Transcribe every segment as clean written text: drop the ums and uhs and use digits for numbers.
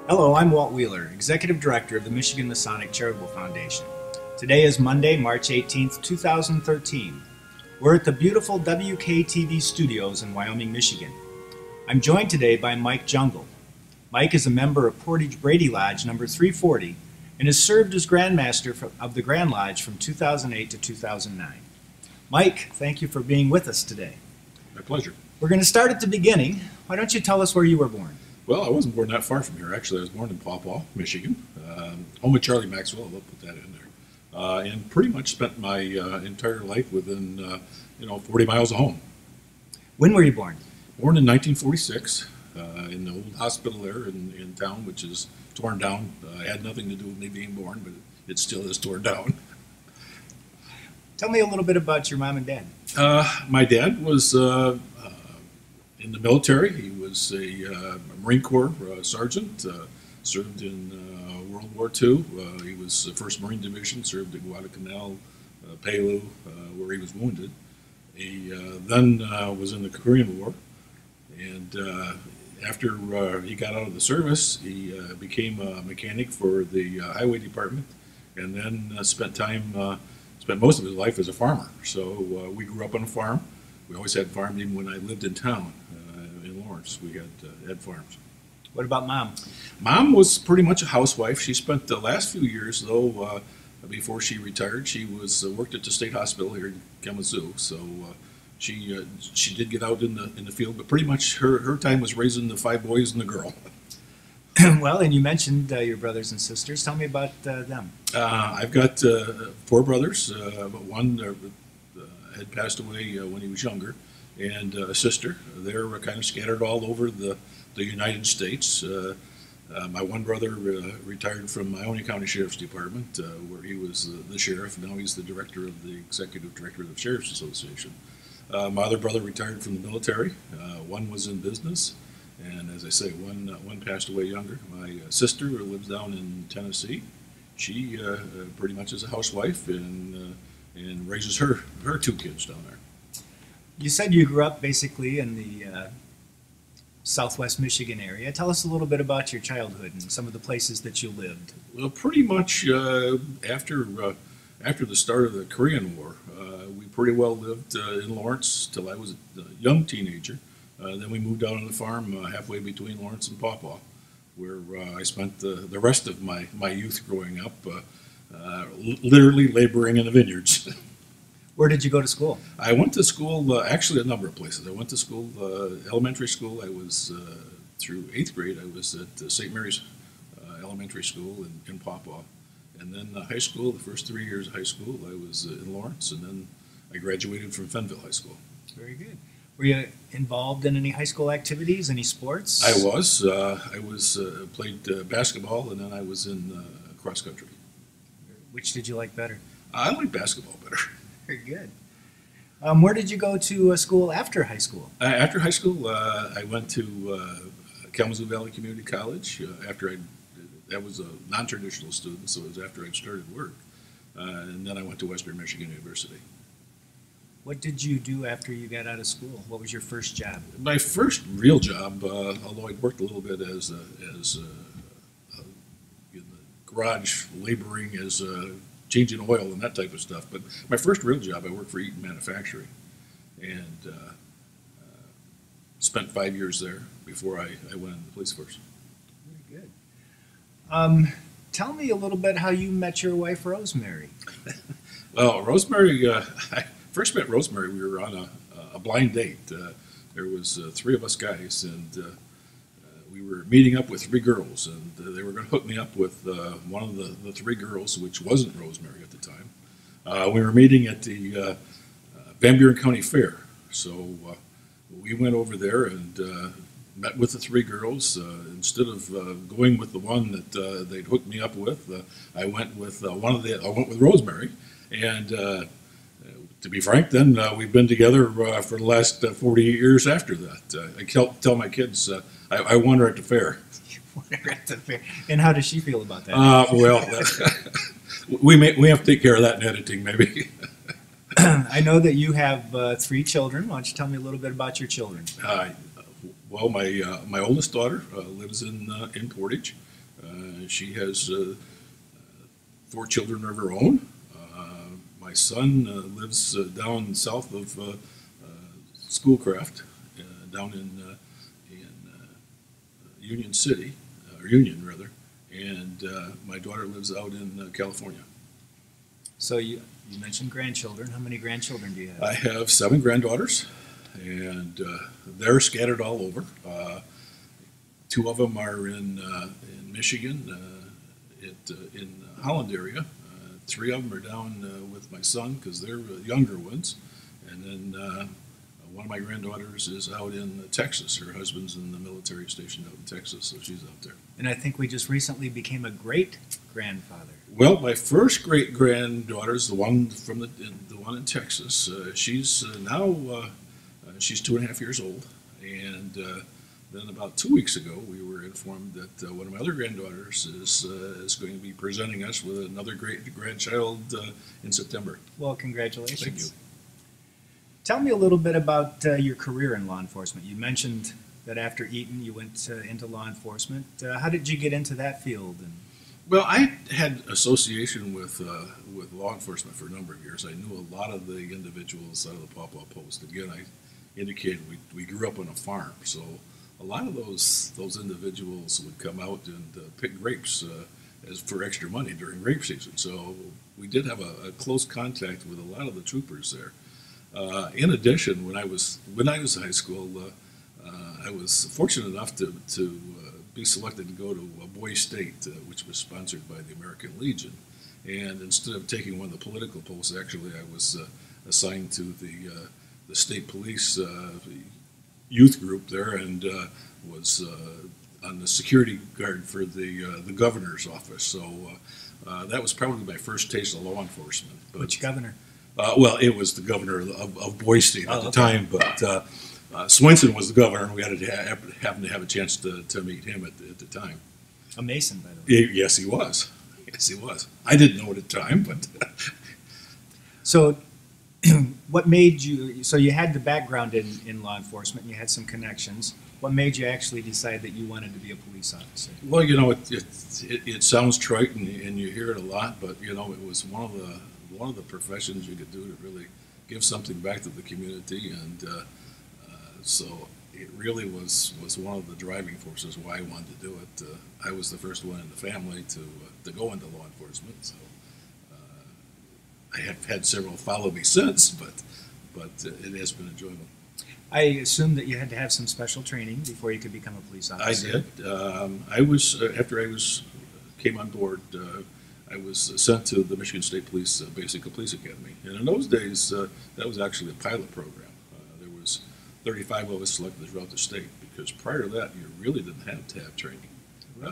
Hello, I'm Walt Wheeler, Executive Director of the Michigan Masonic Charitable Foundation. Today is Monday, March 18th, 2013. We're at the beautiful WKTV studios in Wyoming, Michigan. I'm joined today by Mike Jungel. Mike is a member of Portage Brady Lodge number 340 and has served as Grand Master of the Grand Lodge from 2008 to 2009. Mike, thank you for being with us today. My pleasure. We're going to start at the beginning. Why don't you tell us where you were born? Well, I wasn't born that far from here. Actually, I was born in Paw Paw, Michigan, home of Charlie Maxwell. I'll put that in there. And pretty much spent my entire life within, 40 miles of home. When were you born? Born in 1946 in the old hospital there in town, which is torn down. Had nothing to do with me being born, but it still is torn down. Tell me a little bit about your mom and dad. My dad was in the military. He was a Marine Corps sergeant, served in World War II. He was the 1st Marine Division, served at Guadalcanal, Palu, where he was wounded. He then was in the Korean War, and after he got out of the service, he became a mechanic for the Highway Department, and then spent most of his life as a farmer. So we grew up on a farm. We always had farms, even when I lived in town in Lawrence. We had farms. What about Mom? Mom was pretty much a housewife. She spent the last few years, though, before she retired, she was worked at the state hospital here in Kalamazoo. So she did get out in the field, but pretty much her time was raising the 5 boys and the girl. Well, and you mentioned your brothers and sisters. Tell me about them. I've got 4 brothers, but one had passed away when he was younger, and a sister. They're kind of scattered all over the United States. My one brother retired from Ione County Sheriff's Department, where he was the sheriff. Now he's the executive director of the Sheriff's Association. My other brother retired from the military. One was in business, and as I say, one passed away younger. My sister lives down in Tennessee. She pretty much is a housewife and raises her 2 kids down there. You said you grew up basically in the southwest Michigan area. Tell us a little bit about your childhood and some of the places that you lived. Well, pretty much after the start of the Korean War, we pretty well lived in Lawrence till I was a young teenager. Then we moved out on the farm halfway between Lawrence and Paw Paw, where I spent the rest of my youth growing up, literally laboring in the vineyards. Where did you go to school? I went to school, actually a number of places. I went to school, elementary school. I was, through 8th grade, I was at St. Mary's Elementary School in Paw Paw. And then high school, the first 3 years of high school, I was in Lawrence, and then I graduated from Fenville High School. Very good. Were you involved in any high school activities, any sports? I was. Played basketball, and then I was in cross country. Which did you like better? I like basketball better. Very good. Where did you go to school after high school? After high school, I went to Kalamazoo Valley Community College. That was a non-traditional student, so it was after I'd started work. And then I went to Western Michigan University. What did you do after you got out of school? What was your first job? My first real job, although I'd worked a little bit as in the garage laboring, as changing oil and that type of stuff. But my first real job, I worked for Eaton Manufacturing, and spent 5 years there before I went in the police force. Very good. Tell me a little bit how you met your wife, Rosemary. Well, Rosemary, I first met Rosemary. We were on a blind date. There was 3 of us guys, and we were meeting up with 3 girls, and they were going to hook me up with one of the 3 girls, which wasn't Rosemary at the time. We were meeting at the Van Buren County Fair, so we went over there and met with the 3 girls. Instead of going with the one that they'd hooked me up with, I went with Rosemary, and to be frank, then we've been together for the last 48 years after that. I tell my kids I won her at the fair. You won her at the fair. And how does she feel about that? Well, we have to take care of that in editing, maybe. I know that you have 3 children. Why don't you tell me a little bit about your children? Well, my oldest daughter lives in Portage. She has 4 children of her own. My son lives down south of Schoolcraft, down in Union City, or Union rather, and my daughter lives out in California. So you mentioned grandchildren. How many grandchildren do you have? I have 7 granddaughters, and they're scattered all over. 2 of them are in Michigan, in Holland area. 3 of them are down with my son because they're younger ones, and then one of my granddaughters is out in Texas. Her husband's in the military station out in Texas, so she's out there. And I think we just recently became a great-grandfather. Well, my first great-granddaughter is the one from the one in Texas. She's now she's 2.5 years old, and then about 2 weeks ago, we were informed that one of my other granddaughters is going to be presenting us with another great grandchild in September. Well, congratulations. Thank you. Tell me a little bit about your career in law enforcement. You mentioned that after Eaton, you went into law enforcement. How did you get into that field? Well, I had association with law enforcement for a number of years. I knew a lot of the individuals out of the Pawpaw Post. Again, I indicated we grew up on a farm, so a lot of those individuals would come out and pick grapes as for extra money during grape season. So we did have a close contact with a lot of the troopers there. In addition, when I was in high school, I was fortunate enough to be selected to go to Boy State, which was sponsored by the American Legion. And instead of taking one of the political posts, actually I was assigned to the state police youth group there, and was on the security guard for the governor's office. So that was probably my first taste of law enforcement. But, which governor? Well, it was the governor of Boy State at the time, but Swenson was the governor, and we had to happen to have a chance to meet him at the time. A Mason, by the way. Yes, he was. Yes, he was. I didn't know it at the time, but... So what made you, so you had the background in law enforcement, and you had some connections. What made you actually decide that you wanted to be a police officer? Well, you know, it sounds trite, and you hear it a lot, but, you know, it was one of the professions you could do to really give something back to the community, and so it really was one of the driving forces why I wanted to do it. I was the first one in the family to go into law enforcement, so I have had several follow me since, but it has been enjoyable. I assume that you had to have some special training before you could become a police officer. I did. I was after I came on board. I was sent to the Michigan State Police Basic Police Academy, and in those days that was actually a pilot program. There was 35 of us selected throughout the state, because prior to that you really didn't have to have training.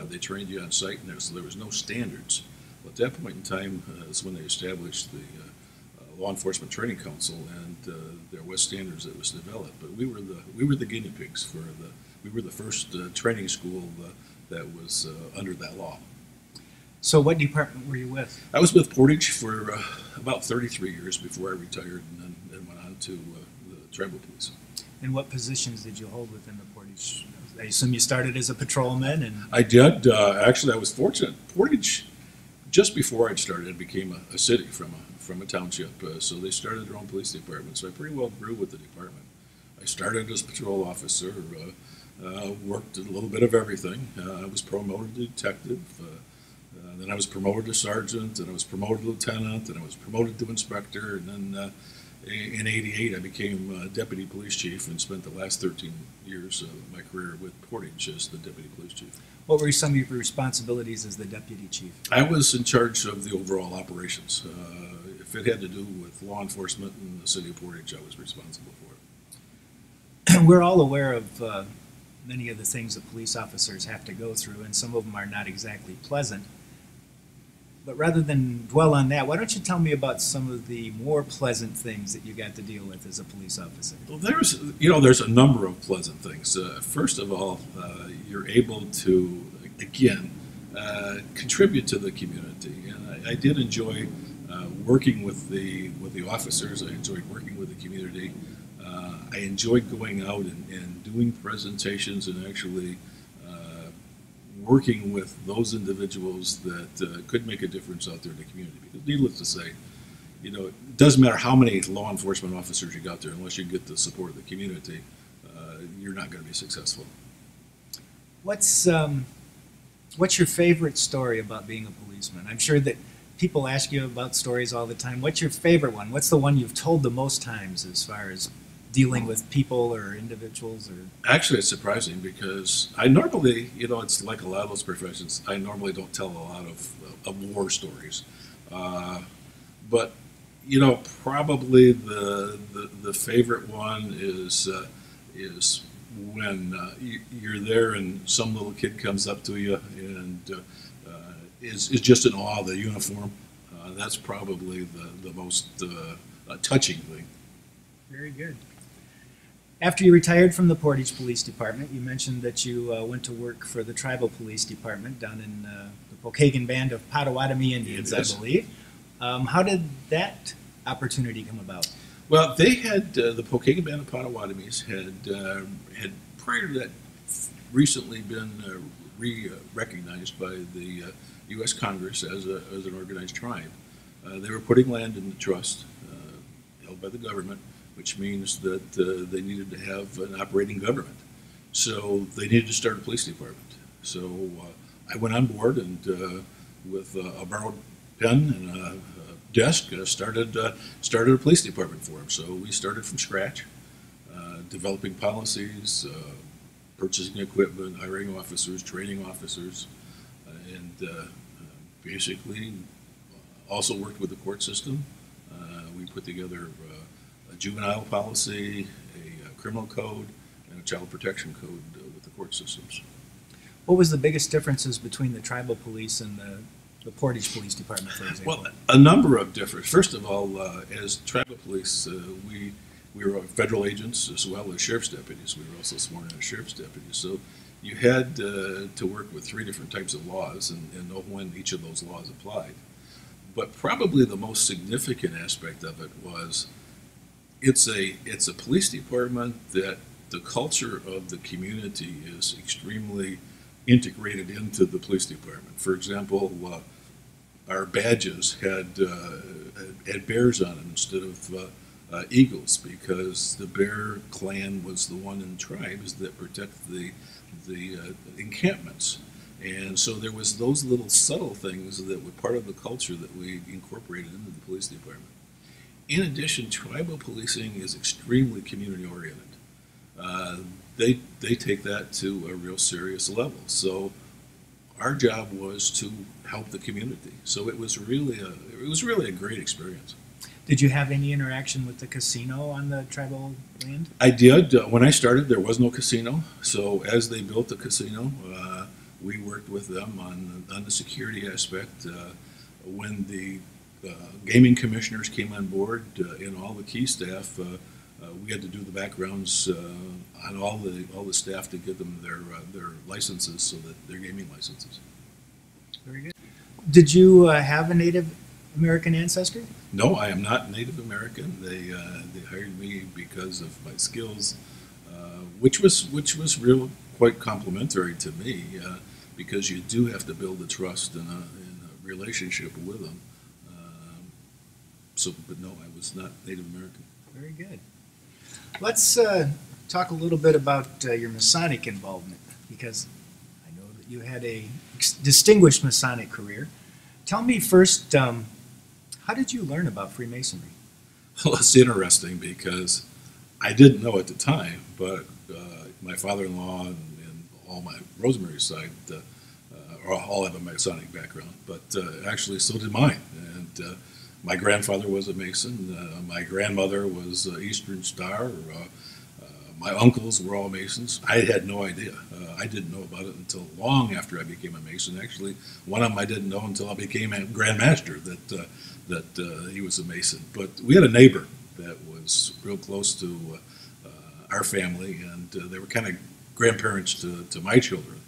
They trained you on site, and there was no standards. Well, at that point in time is when they established the Law Enforcement Training Council, and there was standards that was developed. But we were the guinea pigs for we were the first training school that was under that law. So what department were you with? I was with Portage for about 33 years before I retired, and then went on to the tribal police. And what positions did you hold within the Portage? I assume you started as a patrolman. And I did. Actually, I was fortunate. Portage, just before I started, became a city from a township. So they started their own police department. So I pretty well grew with the department. I started as patrol officer, worked a little bit of everything. I was promoted to detective. Then I was promoted to sergeant, and I was promoted to lieutenant, and I was promoted to inspector, and then in '88 I became deputy police chief, and spent the last 13 years of my career with Portage as the deputy police chief. What were some of your responsibilities as the deputy chief? I was in charge of the overall operations. If it had to do with law enforcement in the city of Portage, I was responsible for it. We're all aware of many of the things that police officers have to go through, and some of them are not exactly pleasant. But rather than dwell on that, why don't you tell me about some of the more pleasant things that you got to deal with as a police officer? Well, there's a number of pleasant things. First of all, you're able to, again, contribute to the community. And I did enjoy working with the officers. I enjoyed working with the community. I enjoyed going out and doing presentations and actually working with those individuals that could make a difference out there in the community. Because needless to say, it doesn't matter how many law enforcement officers you got there, unless you get the support of the community, you're not going to be successful. What's your favorite story about being a policeman? I'm sure that people ask you about stories all the time. What's your favorite one? What's the one you've told the most times as far as dealing with people or individuals? Or actually, it's surprising because I normally, it's like a lot of those professions, I normally don't tell a lot of war stories. But probably the favorite one is when you're there and some little kid comes up to you and is just in awe of the uniform. That's probably the most touching thing. Very good. After you retired from the Portage Police Department, you mentioned that you went to work for the Tribal Police Department down in the Pokagon Band of Potawatomi Indians, yes. I believe. How did that opportunity come about? Well, they had the Pokagon Band of Potawatomis had prior to that recently been recognized by the U.S. Congress as an organized tribe. They were putting land in the trust held by the government, which means that they needed to have an operating government. So they needed to start a police department. So I went on board and with a borrowed pen and a desk started a police department for them. So we started from scratch, developing policies, purchasing equipment, hiring officers, training officers, and basically also worked with the court system. We put together a juvenile policy, a criminal code, and a child protection code with the court systems. What was the biggest differences between the tribal police and the Portage Police Department, for example? Well, a number of different. First of all, as tribal police, we were federal agents as well as sheriff's deputies. We were also sworn in as sheriff's deputies. So you had to work with 3 different types of laws and know when each of those laws applied. But probably the most significant aspect of it was it's a police department that the culture of the community is extremely integrated into the police department. For example, our badges had bears on them instead of eagles, because the Bear clan was the one in tribes that protect the encampments. And so there was those little subtle things that were part of the culture that we incorporated into the police department. In addition, tribal policing is extremely community oriented. They take that to a real serious level. So our job was to help the community. So it was really a great experience. Did you have any interaction with the casino on the tribal land? I did. When I started, there was no casino. So as they built the casino, we worked with them on the security aspect. When the gaming commissioners came on board and all the key staff, we had to do the backgrounds on all the staff to get them their licenses, so that their gaming licenses. Very good. Did you have a Native American ancestry? No, I am not Native American. They hired me because of my skills, which was real quite complimentary to me, because you do have to build a trust and a relationship with them. But no, I was not Native American. Very good. Let's talk a little bit about your Masonic involvement, because I know that you had a distinguished Masonic career. Tell me first, how did you learn about Freemasonry? Well, it's interesting because I didn't know at the time, but my father-in-law and all my Rosemary side all have a Masonic background, but actually so did mine. And my grandfather was a Mason. My grandmother was Eastern Star. My uncles were all Masons. I had no idea. I didn't know about it until long after I became a Mason. Actually, one of them I didn't know until I became a Grand Master that he was a Mason. But we had a neighbor that was real close to our family, and they were kind of grandparents to my children.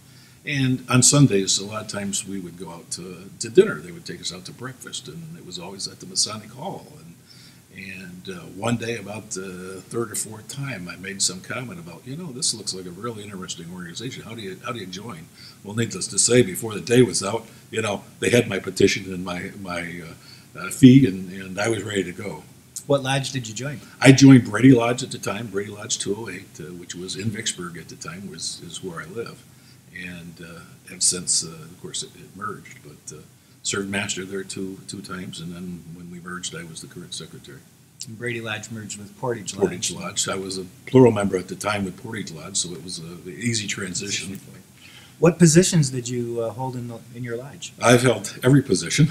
And on Sundays, a lot of times we would go out to dinner. They would take us out to breakfast, and it was always at the Masonic Hall. And one day, about the third or fourth time, I made some comment about, this looks like a really interesting organization. How do you join? Well, needless to say, before the day was out, they had my petition and my fee, and I was ready to go. What lodge did you join? I joined Brady Lodge at the time, Brady Lodge 208, which was in Vicksburg at the time, is where I live, and have since, of course, it merged, but. Served master there two times, and then when we merged, I was the current secretary. And Brady Lodge merged with Portage Lodge. Portage Lodge. I was a plural member at the time with Portage Lodge, so it was an easy transition. What positions did you hold in your lodge? I've held every position,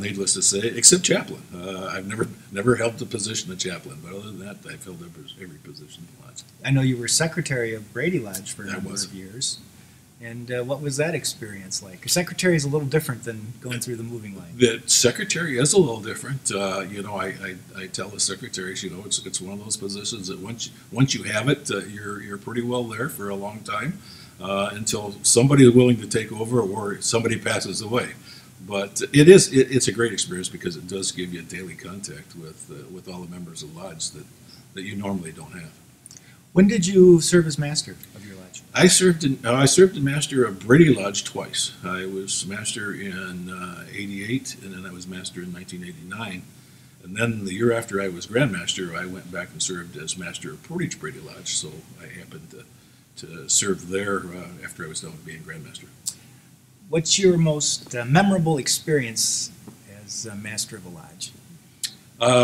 needless to say, except chaplain. I've never held the position of chaplain, but other than that, I've held every position in the lodge. I know you were secretary of Brady Lodge for a number of years. And what was that experience like? A secretary is a little different than going through the moving line. The secretary is a little different. I tell the secretaries, it's one of those positions that once you have it, you're pretty well there for a long time until somebody is willing to take over or somebody passes away. But it's a great experience because it does give you daily contact with all the members of the lodge that you normally don't have. When did you serve as master of your lodge? I served in master of Brady Lodge twice. I was master in '88, and then I was master in 1989. And then the year after I was grandmaster, I went back and served as master of Portage Brady Lodge. So I happened to serve there after I was done with being grandmaster. What's your most memorable experience as master of a lodge?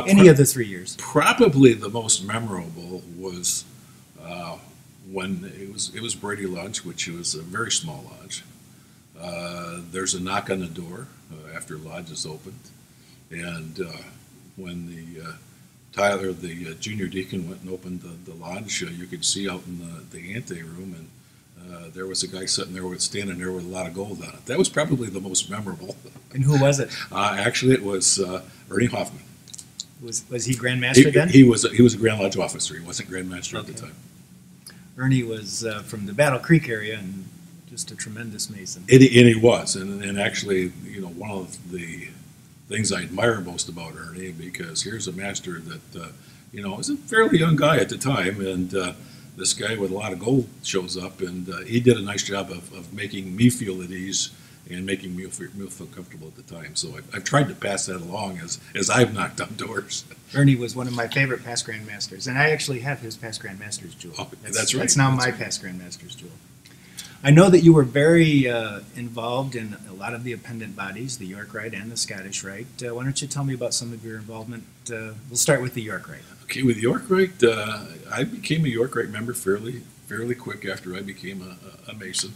Any of the 3 years? Probably the most memorable was when it was Brady Lodge, which was a very small lodge. There's a knock on the door after lodge is opened, and when the junior deacon went and opened the lodge, you could see out in the ante room, and there was a guy standing there with a lot of gold on it. That was probably the most memorable. And who was it? Actually, it was Ernie Hoffman. Was he Grand Master then? He was a Grand Lodge officer. He wasn't Grand Master at the time. Ernie was from the Battle Creek area and just a tremendous Mason. And he was, and actually, one of the things I admire most about Ernie, because here's a master that was a fairly young guy at the time, and this guy with a lot of gold shows up, and he did a nice job of making me feel at ease and making me feel comfortable at the time. So I've tried to pass that along as I've knocked on doors. Ernie was one of my favorite past grandmasters, and I actually have his past grandmaster's jewel. Oh, that's right. That's now my past grandmaster's jewel. I know that you were very involved in a lot of the appendant bodies, the York Rite and the Scottish Rite. Why don't you tell me about some of your involvement? We'll start with the York Rite. Okay, with York Rite, I became a York Rite member fairly quick after I became a Mason.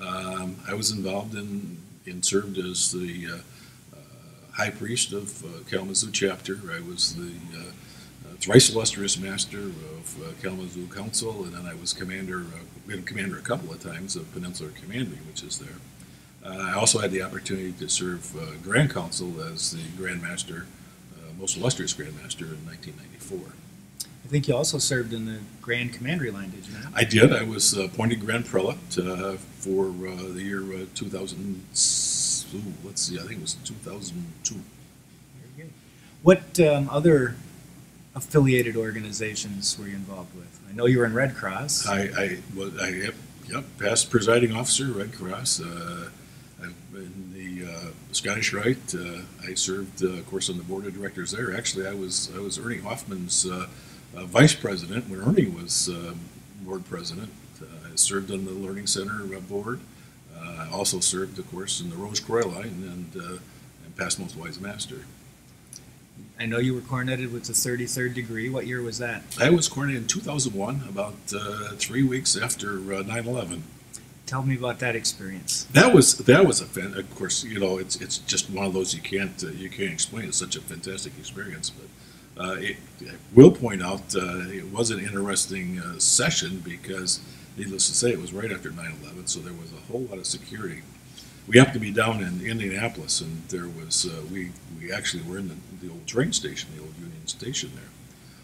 I was involved and served as the high priest of Kalamazoo chapter. I was the thrice illustrious master of Kalamazoo Council, and then I was commander a couple of times of Peninsular Commandery, which is there. I also had the opportunity to serve Grand Council as the Grand Master, most illustrious Grand Master in 1994. I think you also served in the Grand Commandery line, did you not? I did. I was appointed Grand Prelate for the year 2000. Let's see. I think it was 2002. Very good. What other affiliated organizations were you involved with? I know you were in Red Cross. Yep, past presiding officer, Red Cross. In the Scottish Rite, I served, of course, on the board of directors there. Actually, I was Ernie Hoffman's vice president when Ernie was board president. I served on the Learning Center board. I also served, of course, in the Rose Croix line and past most wise master. I know you were coronated with the 33rd degree. What year was that? I was coronated in 2001, about 3 weeks after 9/11. Tell me about that experience. That was of course, it's just one of those you can't explain. It's such a fantastic experience, but I will point out it was an interesting session because, needless to say, it was right after 9/11, so there was a whole lot of security. We happened to be down in Indianapolis, and there was we actually were in the old train station, the old Union Station there.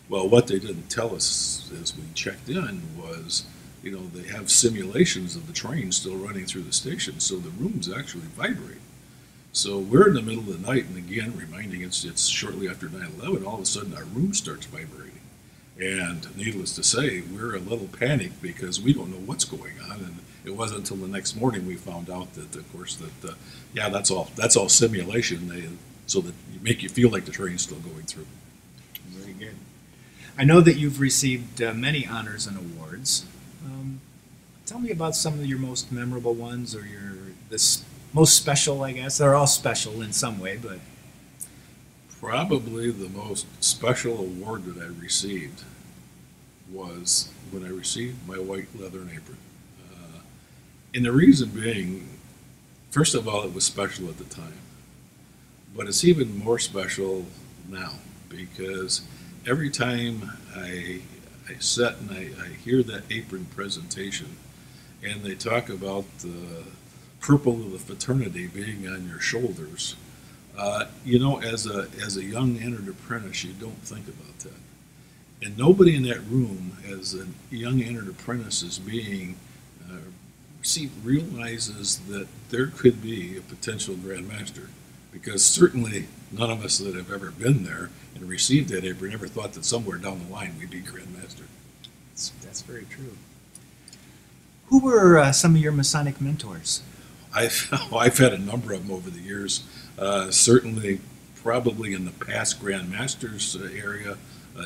Well, what they didn't tell us as we checked in was, they have simulations of the train still running through the station, so the rooms actually vibrate. So we're in the middle of the night, and again, reminding us it's shortly after 9/11. All of a sudden, our room starts vibrating, and needless to say, we're a little panicked because we don't know what's going on. And it wasn't until the next morning we found out that, of course, that yeah, that's all simulation. So that you make you feel like the train's still going through. Very good. I know that you've received many honors and awards. Tell me about some of your most memorable ones, or this most special, I guess. They're all special in some way, but probably the most special award that I received was when I received my white leathern apron. And the reason being, first of all, it was special at the time, but it's even more special now because every time I sit and I hear that apron presentation and they talk about the purple of the fraternity being on your shoulders, you know, as a young entered apprentice, you don't think about that. And nobody in that room, as a young entered apprentice, is being realizes that there could be a potential grandmaster, because certainly none of us that have ever been there and received that apron ever thought that somewhere down the line we'd be grandmaster. That's very true. Who were some of your Masonic mentors? I've had a number of them over the years. Certainly, probably in the past Grandmasters area,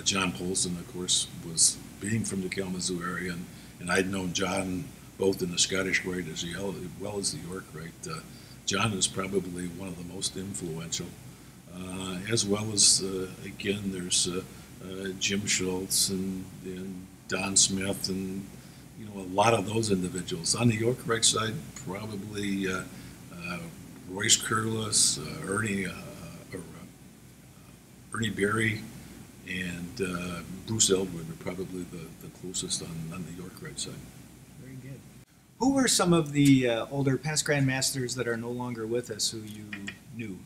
John Polson, of course, was being from the Kalamazoo area, and I'd known John both in the Scottish Rite as well as the York Rite. John is probably one of the most influential, as well as, again, there's Jim Schultz and Don Smith and, you know, a lot of those individuals. On the York Rite side, probably Royce Curlis, Ernie Berry, and Bruce Eldwood are probably the closest on the York Rite side. Very good. Who were some of the older past Grandmasters that are no longer with us who you knew?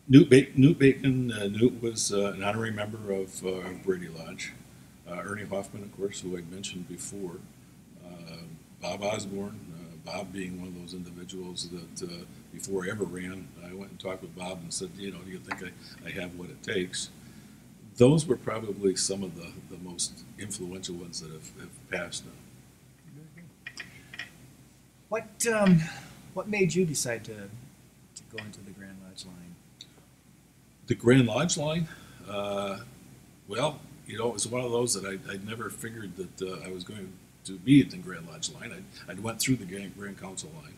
Newt Bacon. Newt was an honorary member of Brady Lodge. Ernie Hoffman, of course, who I'd mentioned before. Bob Osborne. Bob being one of those individuals that before I ever ran, I went and talked with Bob and said, you know, do you think I have what it takes? Those were probably some of the most influential ones that have passed now. What made you decide to go into the Grand Lodge line? The Grand Lodge line? Well, you know, it was one of those that I'd never figured that I was going to be at the Grand Lodge line. I'd went through the Grand Council line,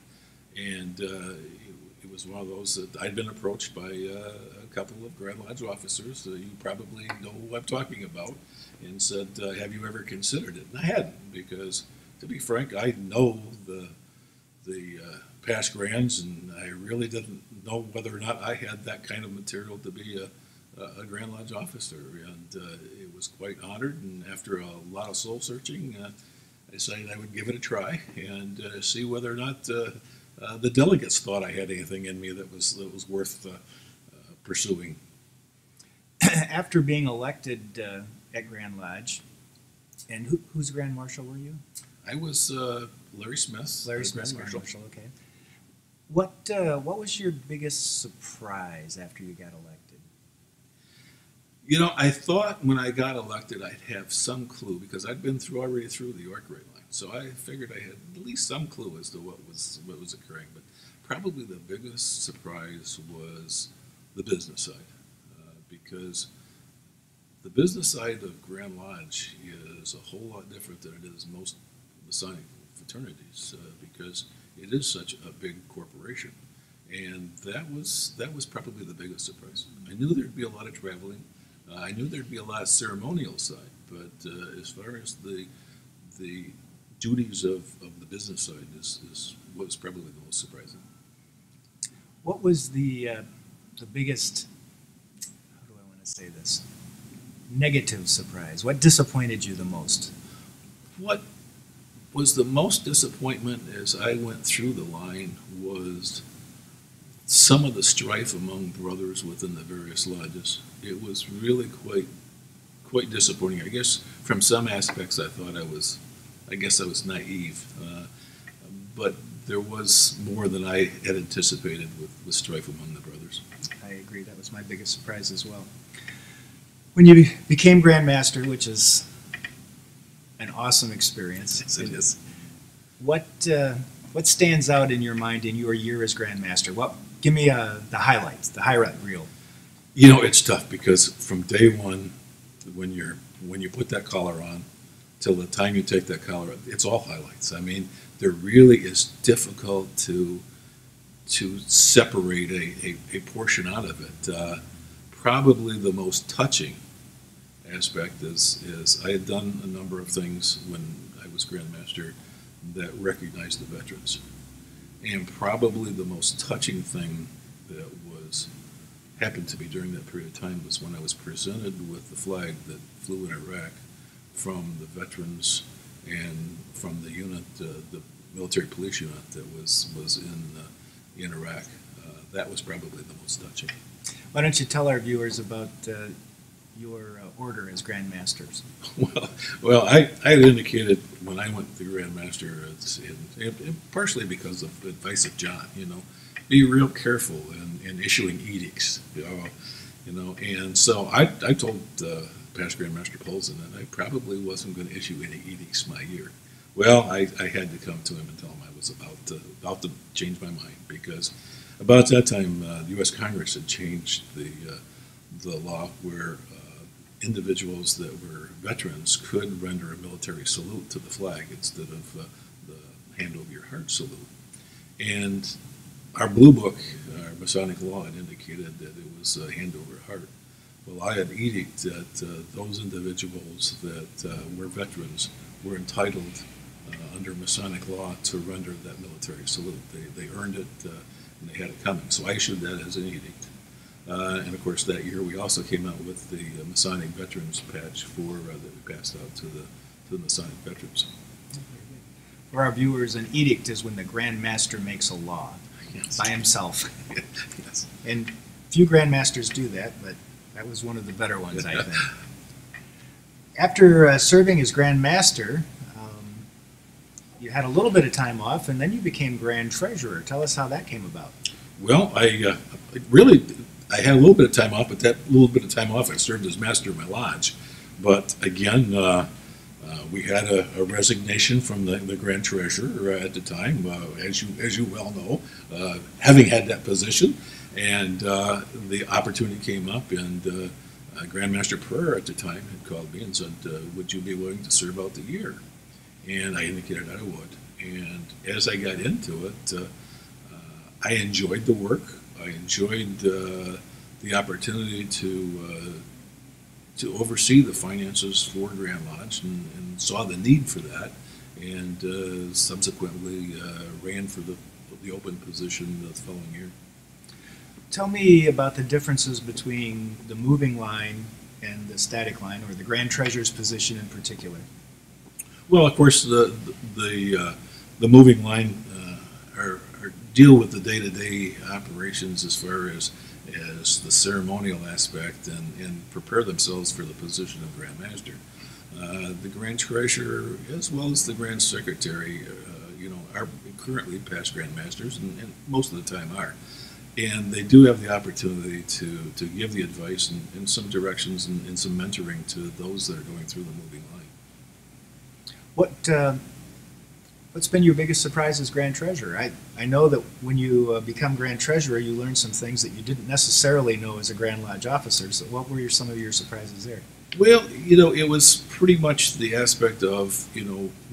and it was one of those that I'd been approached by a couple of Grand Lodge officers, you probably know who I'm talking about, and said, have you ever considered it? And I hadn't, because to be frank, I know the past Grands, and I really didn't know whether or not I had that kind of material to be a Grand Lodge officer, and it was quite honored, and after a lot of soul searching, I decided I would give it a try and see whether or not the delegates thought I had anything in me that was worth pursuing. After being elected at Grand Lodge, and whose Grand Marshal were you? I was Larry Smith. Larry Smith, Grand Marshal. Okay. What was your biggest surprise after you got elected? You know, I thought when I got elected I'd have some clue, because I'd been already through the York Rite line. So I figured I had at least some clue as to what was occurring. But probably the biggest surprise was the business side, because the business side of Grand Lodge is a whole lot different than it is most Masonic fraternities, because it is such a big corporation. And that was probably the biggest surprise. I knew there'd be a lot of traveling. I knew there'd be a lot of ceremonial side, but as far as the duties of the business side is was probably the most surprising. What was the biggest, how do I want to say this, negative surprise? What disappointed you the most? What was the most disappointment as I went through the line was some of the strife among brothers within the various lodges. It was really quite disappointing. I guess from some aspects I thought I was naive, but there was more than I had anticipated with strife among the brothers. I agree. That was my biggest surprise as well. When you became Grandmaster, which is an awesome experience. Yes, it is. What stands out in your mind in your year as Grandmaster? Give me the highlights, the highlight reel. You know, it's tough because from day one, when you put that collar on, till the time you take that collar off, it's all highlights. I mean, there really is difficult to separate a portion out of it. Probably the most touching aspect is I had done a number of things when I was Grandmaster that recognized the veterans. And probably the most touching thing that happened to me during that period of time was when I was presented with the flag that flew in Iraq from the veterans and from the unit, the military police unit that was in Iraq. That was probably the most touching. Why don't you tell our viewers about your order as Grandmasters? Well, I had indicated when I went to Grandmaster, and partially because of the advice of John, be real careful in issuing edicts, and so I told past Grandmaster Polson that I probably wasn't going to issue any edicts my year. Well, I had to come to him and tell him I was about to change my mind, because about that time the U.S. Congress had changed the law where individuals that were veterans could render a military salute to the flag instead of the hand over your heart salute. And our blue book, our Masonic law, had indicated that it was hand over heart. Well, I had edict that those individuals that were veterans were entitled under Masonic law to render that military salute. They earned it and they had it coming. So I issued that as an edict. And of course, that year we also came out with the Masonic Veterans Patch that we passed out to the Masonic veterans. For our viewers, an edict is when the Grandmaster makes a law. Yes. By himself. Yes. And few Grandmasters do that, but that was one of the better ones, I think. After serving as Grandmaster, you had a little bit of time off, and then you became Grand Treasurer. Tell us how that came about. Well, I had a little bit of time off, but that little bit of time off I served as Master of my lodge. But again, we had a resignation from the Grand Treasurer at the time, as you well know, having had that position, and the opportunity came up, and Grandmaster Purr at the time had called me and said, would you be willing to serve out the year? And I indicated I would. And as I got into it, I enjoyed the work. I enjoyed the opportunity to oversee the finances for Grand Lodge, and saw the need for that, and subsequently ran for the open position the following year. Tell me about the differences between the moving line and the static line, or the Grand Treasurer's position in particular. Well, of course, the moving line deal with the day-to-day operations as far as the ceremonial aspect, and prepare themselves for the position of Grand Master. The Grand Treasurer, as well as the Grand Secretary, are currently past Grand Masters, and most of the time are. And they do have the opportunity to give the advice and some directions and some mentoring to those that are going through the moving line. What's been your biggest surprise as Grand Treasurer? I know that when you become Grand Treasurer, you learn some things that you didn't necessarily know as a Grand Lodge officer. So what were some of your surprises there? Well, it was pretty much the aspect of,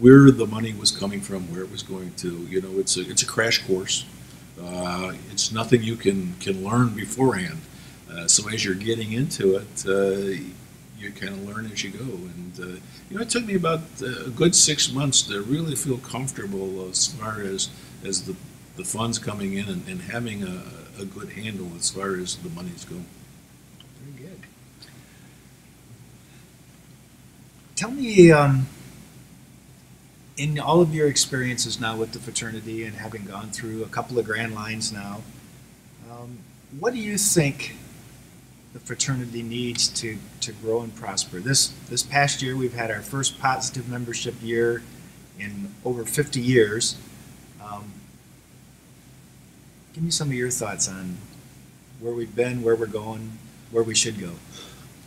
where the money was coming from, where it was going to. It's a crash course. It's nothing you can learn beforehand. So as you're getting into it, you kind of learn as you go. And it took me about a good 6 months to really feel comfortable as far as the funds coming in, and having a good handle as far as the monies go. Very good. Tell me, in all of your experiences now with the fraternity, and having gone through a couple of grand lines now, what do you think the fraternity needs to grow and prosper? This past year, we've had our first positive membership year in over 50 years. Give me some of your thoughts on where we've been, where we're going, where we should go.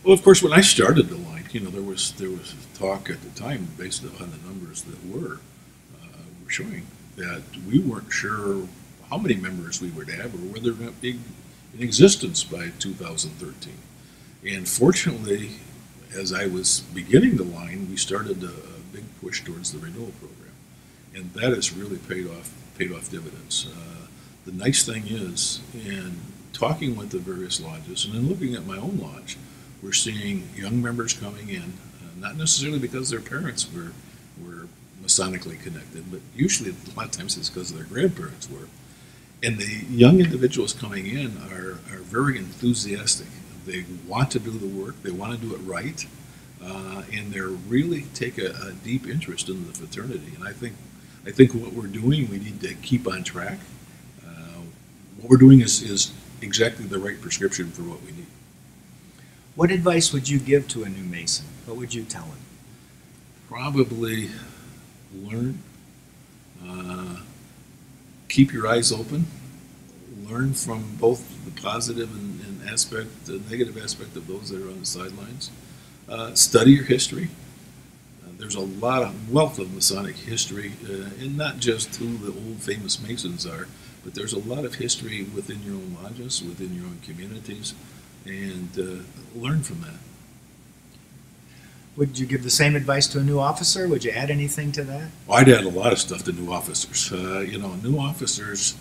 Well, of course, when I started the line, there was talk at the time, based on the numbers that were showing, that we weren't sure how many members we would have or whether they're going to be in existence by 2013. And fortunately, as I was beginning the line, we started a big push towards the renewal program, and that has really paid off dividends. The nice thing is, in talking with the various lodges and then looking at my own lodge, we're seeing young members coming in, not necessarily because their parents were Masonically connected, but usually a lot of times it's because their grandparents were. And the young individuals coming in are very enthusiastic. They want to do the work, they want to do it right, and they really take a deep interest in the fraternity. And I think what we're doing, we need to keep on track. What we're doing is exactly the right prescription for what we need. What advice would you give to a new Mason? What would you tell him? Probably learn, keep your eyes open, learn from both the positive and the negative aspect of those that are on the sidelines. Study your history. There's a lot of wealth of Masonic history, and not just who the old famous Masons are, but there's a lot of history within your own lodges, within your own communities, and learn from that. Would you give the same advice to a new officer? Would you add anything to that? Well, I'd add a lot of stuff to new officers. New officers,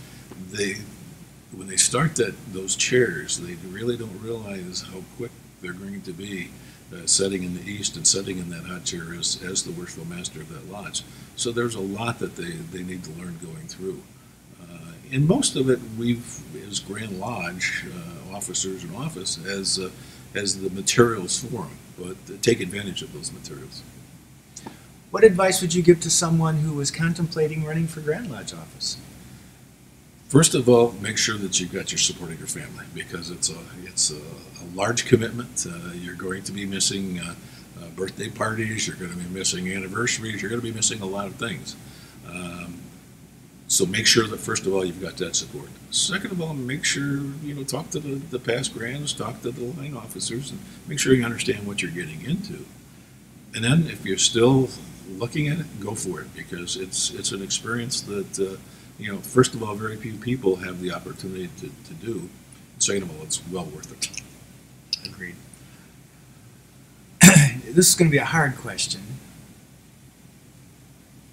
when they start those chairs, they really don't realize how quick they're going to be setting in the east and setting in that hot chair as the worshipful master of that lodge. So there's a lot that they need to learn going through. And most of it, as Grand Lodge officers in office, as the materials for them, but take advantage of those materials. What advice would you give to someone who was contemplating running for Grand Lodge office? First of all, make sure that you've got your support of your family, because it's a large commitment. You're going to be missing birthday parties. You're going to be missing anniversaries. You're going to be missing a lot of things. So make sure that first of all you've got that support. Second of all, make sure talk to the past grands, talk to the line officers, and make sure you understand what you're getting into. And then if you're still looking at it, go for it, because it's an experience that first of all, very few people have the opportunity to do. Second of all, it's well worth it. Agreed. This is going to be a hard question,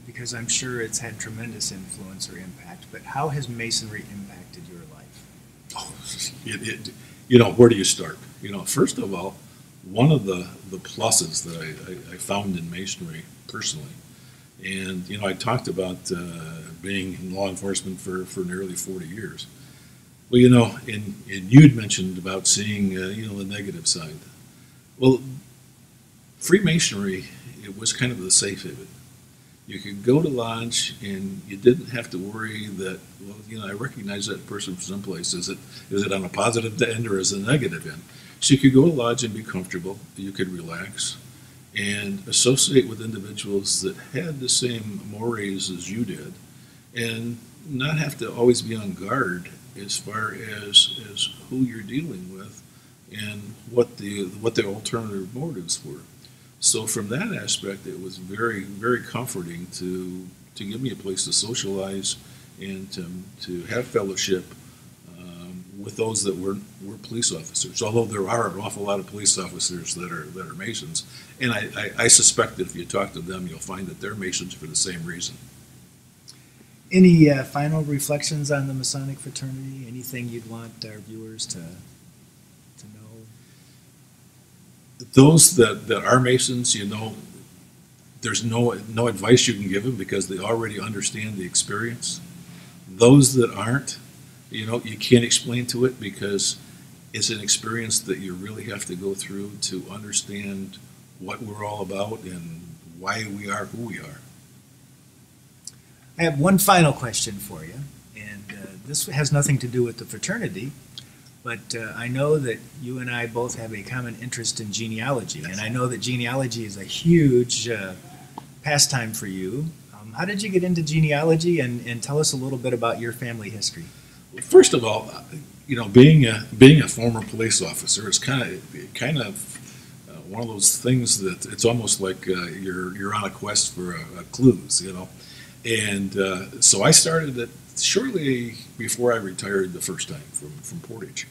because I'm sure it's had tremendous influence or impact, but how has Masonry impacted your life? Oh, where do you start? First of all, one of the pluses that I found in Masonry personally, and I talked about being in law enforcement for nearly 40 years. Well, and you'd mentioned about seeing the negative side. Well, Freemasonry, it was kind of the safe haven. You could go to lodge and you didn't have to worry that, I recognize that person from someplace. Is it on a positive end or is it a negative end? So you could go to lodge and be comfortable. You could relax and associate with individuals that had the same mores as you did, and not have to always be on guard as far as who you're dealing with and what the alternative motives were. So from that aspect, it was very, very comforting to give me a place to socialize and to have fellowship with those that were police officers. Although there are an awful lot of police officers that are Masons, and I suspect that if you talk to them, you'll find that they're Masons for the same reason. Any final reflections on the Masonic fraternity? Anything you'd want our viewers to know? Those that are Masons, there's no advice you can give them because they already understand the experience. Those that aren't, you can't explain to it because it's an experience that you really have to go through to understand what we're all about and why we are who we are. I have one final question for you, and this has nothing to do with the fraternity, but I know that you and I both have a common interest in genealogy, and I know that genealogy is a huge pastime for you. How did you get into genealogy, and tell us a little bit about your family history? First of all, being a former police officer is kind of one of those things that it's almost like you're on a quest for clues, And so I started it shortly before I retired the first time from Portage,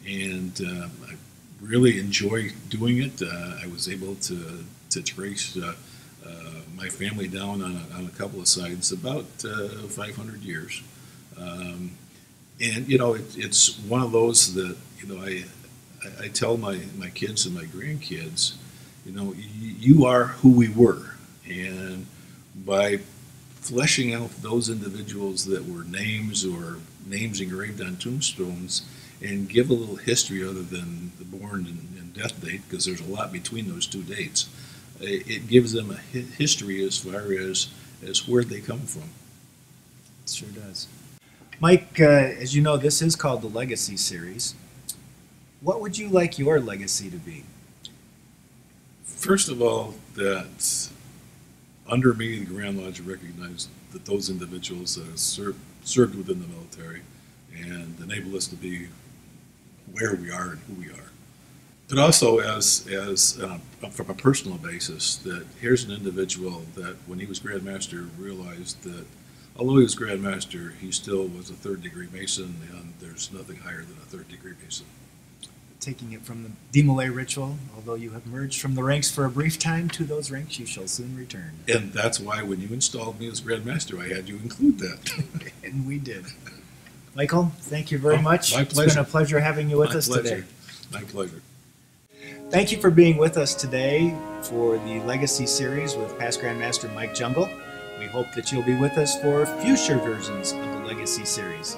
and I really enjoy doing it. I was able to trace my family down on a couple of sides about 500 years. And it's one of those that I tell my kids and my grandkids, you are who we were, and by fleshing out those individuals that were names or names engraved on tombstones, and give a little history other than the born and death date, because there's a lot between those two dates. It gives them a history as far as where they come from. It sure does. Mike, as you know, this is called the Legacy Series. What would you like your legacy to be? First of all, that under me, the Grand Lodge recognized that those individuals that have served within the military and enabled us to be where we are and who we are. But also from a personal basis, that here's an individual that when he was Grand Master realized that although he was Grand Master, he still was a third-degree Mason, and there's nothing higher than a third-degree Mason. Taking it from the demolay ritual, although you have merged from the ranks for a brief time, to those ranks you shall soon return. And that's why when you installed me as Grand Master, I had you include that. And we did. Michael, thank you very much. My pleasure. It's been a pleasure having you with us today. My pleasure. Thank you for being with us today for the Legacy Series with past Grand Master Mike Jungel. We hope that you'll be with us for future versions of the Legacy Series.